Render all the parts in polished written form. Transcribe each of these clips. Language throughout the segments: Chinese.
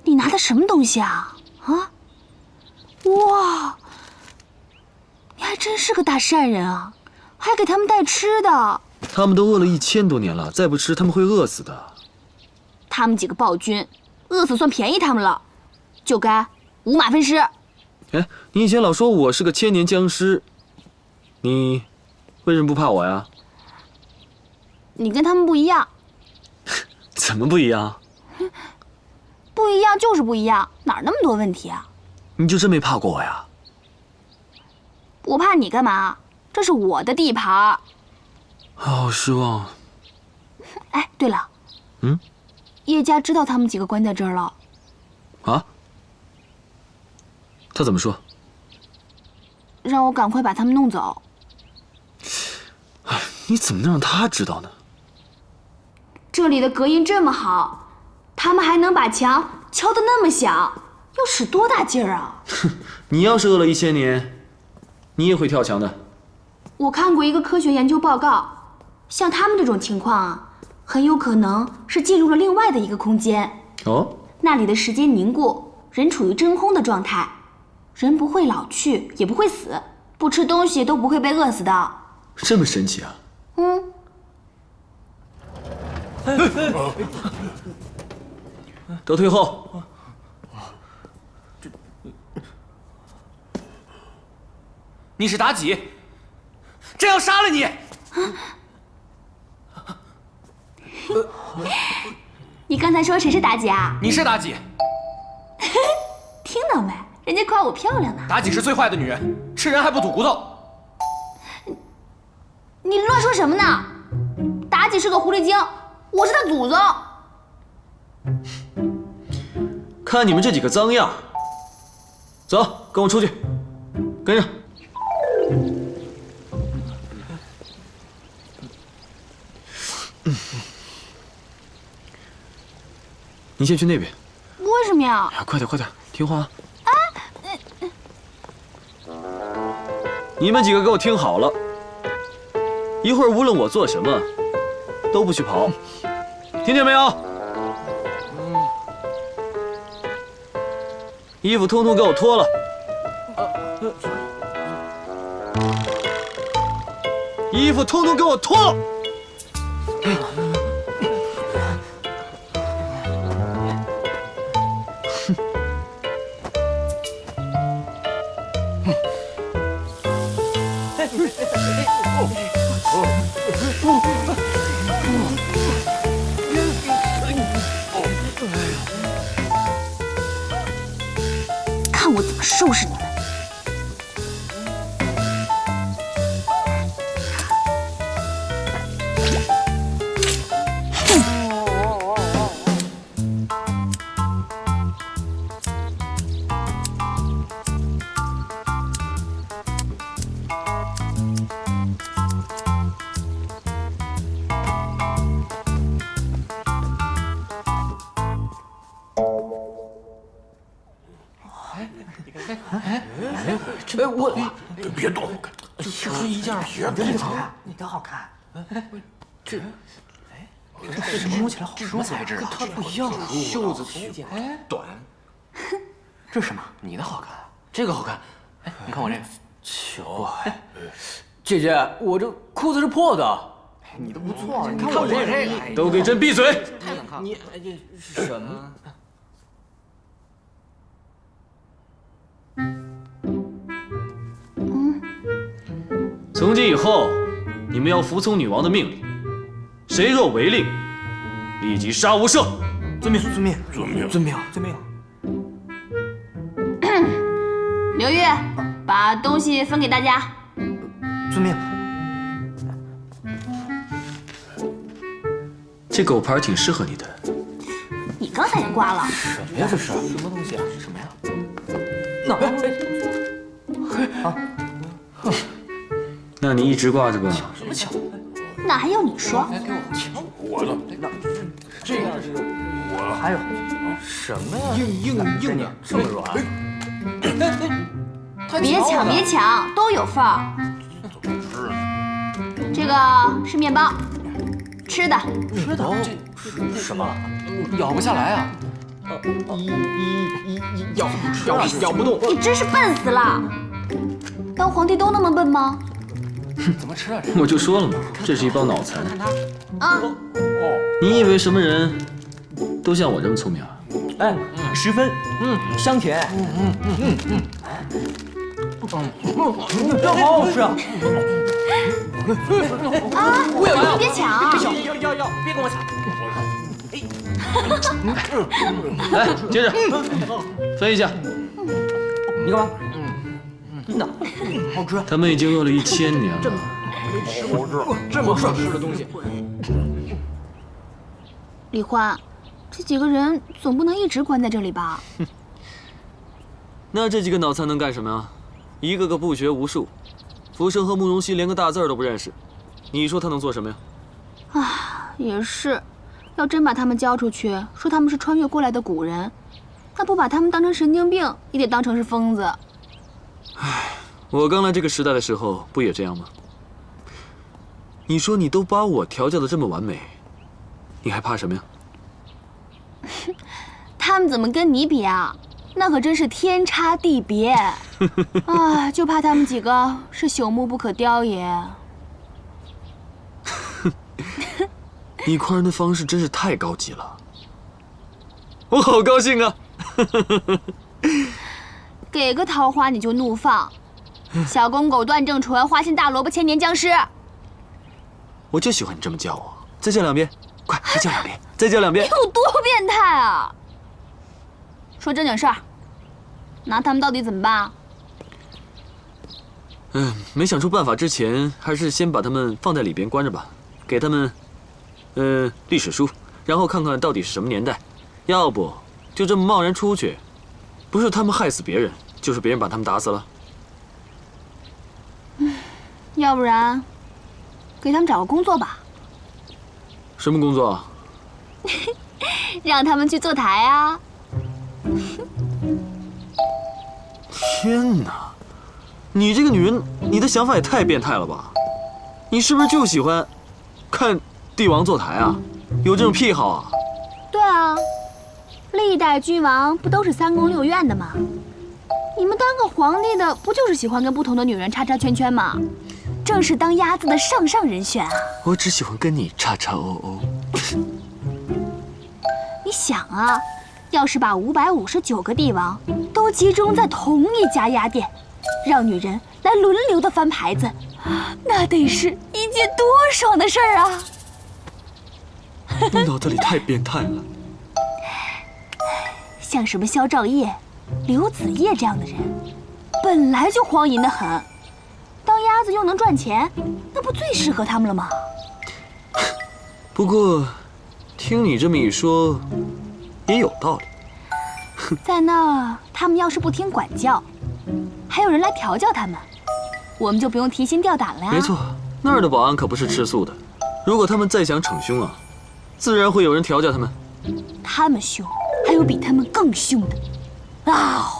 你拿的什么东西啊？啊！哇！你还真是个大善人啊，还给他们带吃的。他们都饿了1000多年了，再不吃他们会饿死的。他们几个暴君，饿死算便宜他们了，就该五马分尸。哎，你以前老说我是个千年僵尸，你为什么不怕我呀？你跟他们不一样。怎么不一样？不一样就是不一样，哪儿那么多问题啊？你就真没怕过我呀？我怕你干嘛？这是我的地盘。好失望。哎，对了，叶家知道他们几个关在这儿了。啊？他怎么说？让我赶快把他们弄走。哎，你怎么能让他知道呢？这里的隔音这么好，他们还能把墙敲得那么响，要使多大劲儿啊！你要是饿了1000年，你也会跳墙的。我看过一个科学研究报告，像他们这种情况啊，很有可能是进入了另外的一个空间。哦，那里的时间凝固，人处于真空的状态，人不会老去，也不会死，不吃东西都不会被饿死的。这么神奇啊！都退后。你是妲己，朕要杀了你！你刚才说谁是妲己啊？你是妲己，听到没？人家夸我漂亮呢。妲己是最坏的女人，吃人还不吐骨头。你乱说什么呢？妲己是个狐狸精，我是她祖宗。看你们这几个脏样，走，跟我出去，跟上。你先去那边。为什么呀？哎呀，快点快点，听话啊！你们几个给我听好了，一会儿无论我做什么，都不许跑，听见没有？衣服通通给我脱了，衣服通通给我脱了！看我怎么收拾你们！我别动，就一件，别动，你的好看。这什么摸起来好什么材质啊？它不一样，袖子短。这是什么？你的好看，这个好看。哎，你看我这个。球，姐姐，我这裤子是破的。你的不错，你看我这个，都给朕闭嘴！你这是什么？从今以后，你们要服从女王的命令，谁若违令，立即杀无赦。遵命，遵命，遵命，遵命，遵命。刘玉，把东西分给大家。遵命。这狗牌挺适合你的。你刚才也挂了。什么呀？这是什么东西啊？什么呀？那你一直挂着吧。什么抢？那还要你说？给我抢！我的，这个我还有什么呀？硬的，这么软。别抢，别抢，都有份儿。这个是面包，吃的。吃的这什么？咬不下来啊！咬不动。你真是笨死了！当皇帝都那么笨吗？怎么吃啊？这我就说了嘛，这是一帮脑残。啊，你以为什么人都像我这么聪明啊？哎，10分，香甜，真好好吃啊！啊，你别抢！要，别跟我抢！来，接着分一下。你干嘛？那好吃，他们已经饿了1000年了。这么好吃的东西。李欢，这几个人总不能一直关在这里吧？那这几个脑残能干什么呀？一个个不学无术，浮生和慕容熙连个大字儿都不认识，你说他能做什么呀？啊，也是，要真把他们交出去，说他们是穿越过来的古人，那不把他们当成神经病，也得当成是疯子。我刚来这个时代的时候，不也这样吗？你说你都把我调教的这么完美，你还怕什么呀？他们怎么跟你比啊？那可真是天差地别。啊，就怕他们几个是朽木不可雕也。你夸人的方式真是太高级了，我好高兴啊！给个桃花你就怒放，小公狗段正淳，花心大萝卜千年僵尸。我就喜欢你这么叫我。再叫2遍，快，再叫2遍，再叫2遍。有多变态啊！说正经事儿，拿他们到底怎么办？没想出办法之前，还是先把他们放在里边关着吧，给他们，历史书，然后看看到底是什么年代。要不就这么贸然出去，不是他们害死别人，就是别人把他们打死了。要不然，给他们找个工作吧，什么工作啊？让他们去坐台啊。天哪，你这个女人，你的想法也太变态了吧？你是不是就喜欢看帝王坐台啊？有这种癖好啊？对啊，历代君王不都是3宫6院的吗？你们当个皇帝的，不就是喜欢跟不同的女人叉叉圈圈吗？正是当鸭子的上人选啊！我只喜欢跟你叉叉哦哦。你想啊，要是把559个帝王都集中在同一家鸭店，让女人来轮流的翻牌子，那得是一件多爽的事儿啊！你脑子里太变态了。像什么萧兆业、刘子业这样的人，本来就荒淫的很，当鸭子又能赚钱，那不最适合他们了吗？不过，听你这么一说，也有道理。在那儿，他们要是不听管教，还有人来调教他们，我们就不用提心吊胆了呀。没错，那儿的保安可不是吃素的。如果他们再想逞凶啊，自然会有人调教他们。他们凶，还有比他们更凶的。啊！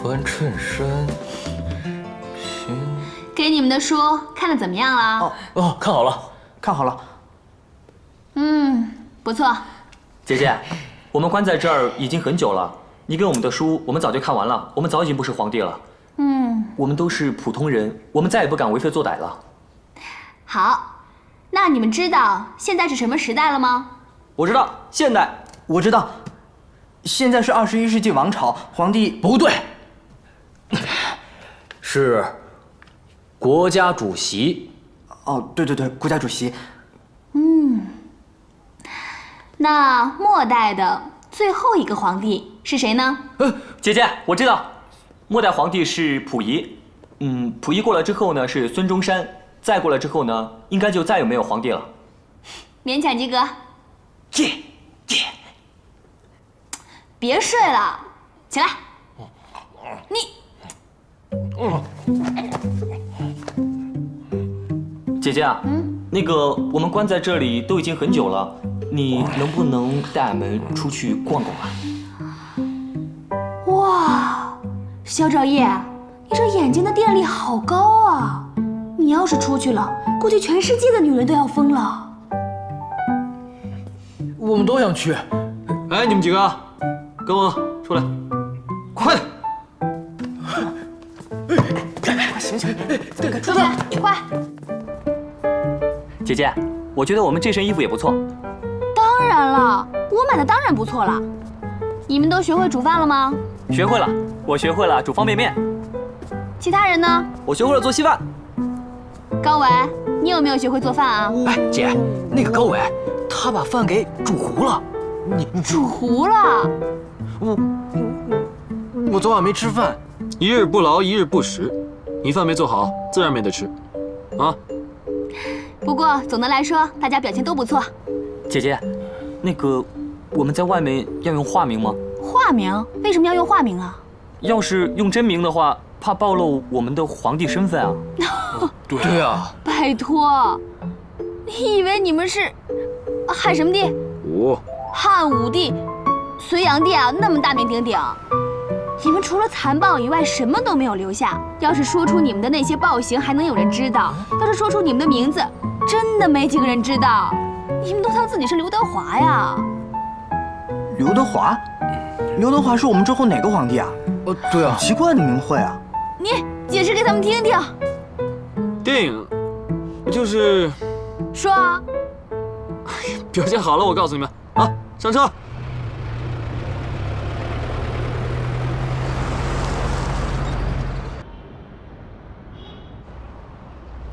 穿衬衫，给你们的书看得怎么样了？哦，看好了，看好了。不错。姐姐，我们关在这儿已经很久了，你给我们的书我们早就看完了，我们早已经不是皇帝了。我们都是普通人，我们再也不敢为非作歹了。好，那你们知道现在是什么时代了吗？我知道，现代。我知道，现在是21世纪王朝，皇帝不对，是国家主席。哦，对，国家主席。那末代的最后一个皇帝是谁呢？姐姐，我知道，末代皇帝是溥仪。溥仪过了之后呢是孙中山，再过了之后呢，应该就再也没有皇帝了。勉强及格。耶。别睡了，起来。姐姐啊，那个我们关在这里都已经很久了，你能不能带俺们出去逛逛啊？哇，小赵叶，你这眼睛的电力好高啊！你要是出去了，估计全世界的女人都要疯了。我们都想去。哎，你们几个，跟我出来，快点！行，出去，快！姐姐，我觉得我们这身衣服也不错。当然了，我买的当然不错了。你们都学会煮饭了吗？学会了，我学会了煮方便面。其他人呢？我学会了做稀饭。高伟，你有没有学会做饭啊？哎，姐，那个高伟，他把饭给煮糊了。你煮糊了？我昨晚没吃饭。一日不劳，一日不食。你饭没做好，自然没得吃，啊。不过总的来说，大家表现都不错。姐姐，那个我们在外面要用化名吗？化名？为什么要用化名啊？要是用真名的话，怕暴露我们的皇帝身份啊。对啊。拜托，你以为你们是汉什么帝？汉武帝、隋炀帝啊，那么大名鼎鼎。你们除了残暴以外，什么都没有留下。要是说出你们的那些暴行，还能有人知道；要是说出你们的名字，真的没几个人知道。你们都当自己是刘德华呀？刘德华？刘德华是我们之后哪个皇帝啊？对啊。奇怪的名讳啊！你解释给他们听听。电影就是说啊。表现好了，我告诉你们啊，上车。